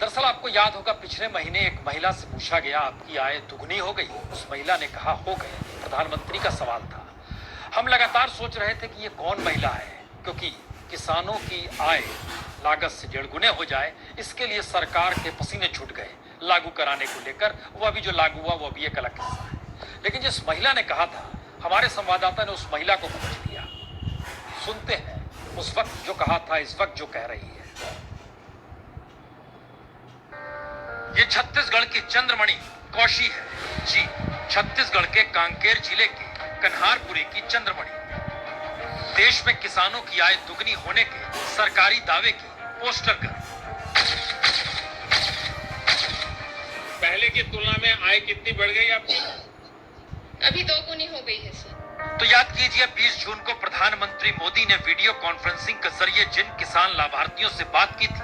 दरअसल आपको याद होगा पिछले महीने एक महिला से पूछा गया आपकी आय दुगनी हो गई। उस महिला ने कहा हो गई। प्रधानमंत्री का सवाल था। हम लगातार सोच रहे थे कि ये कौन महिला है, क्योंकि किसानों की आय लागत से 1.5 गुने हो जाए, इसके लिए सरकार के पसीने छूट गए लागू कराने को लेकर। वह भी जो लागू हुआ वो भी एक अलग किस्सा है। लेकिन जिस महिला ने कहा था, हमारे संवाददाता ने उस महिला को पूछ लिया। सुनते हैं उस वक्त जो कहा था, इस वक्त जो कह रही है। ये छत्तीसगढ़ की चंद्रमणि कौशी है। जी, छत्तीसगढ़ के कांकेर जिले के कन्हारपुरी की चंद्रमणि। देश में किसानों की आय दुगनी होने के सरकारी दावे की पोस्टर कर। पहले की तुलना में आय कितनी बढ़ गई आपकी? अभी 2 गुनी हो गई है सर। तो याद कीजिए 20 जून को प्रधानमंत्री मोदी ने वीडियो कॉन्फ्रेंसिंग के जरिए जिन किसान लाभार्थियों से बात की थी,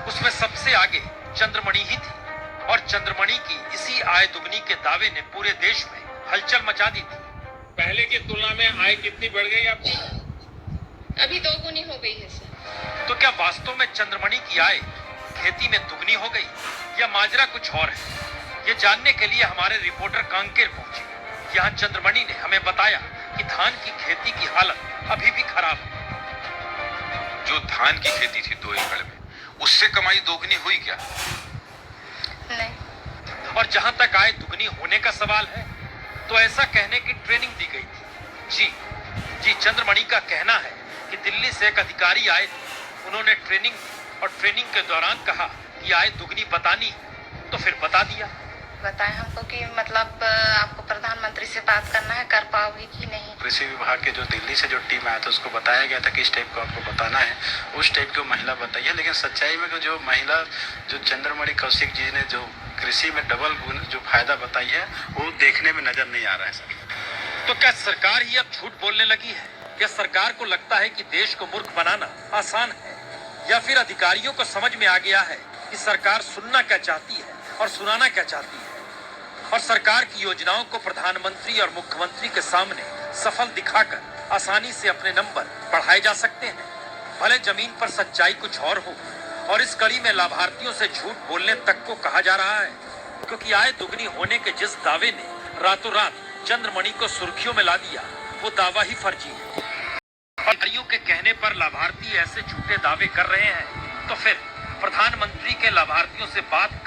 उसमें सबसे आगे चंद्रमणि ही थी। और चंद्रमणि की इसी आय दुगनी के दावे ने पूरे देश में हलचल मचा दी थी। पहले की तुलना में आय कितनी बढ़ गई आपकी? अभी 2 गुनी हो गई है सर। तो क्या वास्तव में चंद्रमणि की आय खेती में दुगनी हो गई या माजरा कुछ और है? ये जानने के लिए हमारे रिपोर्टर कांकेर पहुंचे। यहाँ चंद्रमणि ने हमें बताया कि धान की खेती की हालत अभी भी खराब है। जो धान की खेती थी 2 एकड़ में, उससे कमाई दोगुनी हुई क्या? नहीं। और जहां तक आय दुगनी होने का सवाल है, तो ऐसा कहने की ट्रेनिंग दी गई थी। जी, चंद्रमणि का कहना है कि दिल्ली से एक अधिकारी आए थे। उन्होंने ट्रेनिंग दी और ट्रेनिंग के दौरान कहा कि आय दुगनी बतानी है, तो फिर बता दिया। बताएं हमको कि मतलब आपको प्रधानमंत्री से बात करना है, कर पाओगे कि नहीं? कृषि विभाग के जो दिल्ली से जो टीम आया था उसको बताया गया था कि इस टाइप को आपको बताना है, उस टाइप की महिला बताई है। लेकिन सच्चाई में जो महिला जो चंद्रमणि कौशिक जी ने जो कृषि में डबल गुण जो फायदा बताई है, वो देखने में नजर नहीं आ रहा है सर। तो क्या सरकार ही अब झूठ बोलने लगी है? क्या सरकार को लगता है कि देश को मूर्ख बनाना आसान है, या फिर अधिकारियों को समझ में आ गया है कि सरकार सुनना क्या चाहती है और सुनाना क्या चाहती है? और सरकार की योजनाओं को प्रधानमंत्री और मुख्यमंत्री के सामने सफल दिखाकर आसानी से अपने नंबर बढ़ाए जा सकते हैं। भले जमीन पर सच्चाई कुछ और हो, और इस कड़ी में लाभार्थियों से झूठ बोलने तक को कहा जा रहा है, क्योंकि आय दुगनी होने के जिस दावे ने रातों रात चंद्रमणि को सुर्खियों में ला दिया, वो दावा ही फर्जी है। अधिकारियों के कहने पर लाभार्थी ऐसे झूठे दावे कर रहे हैं, तो फिर प्रधानमंत्री के लाभार्थियों से बात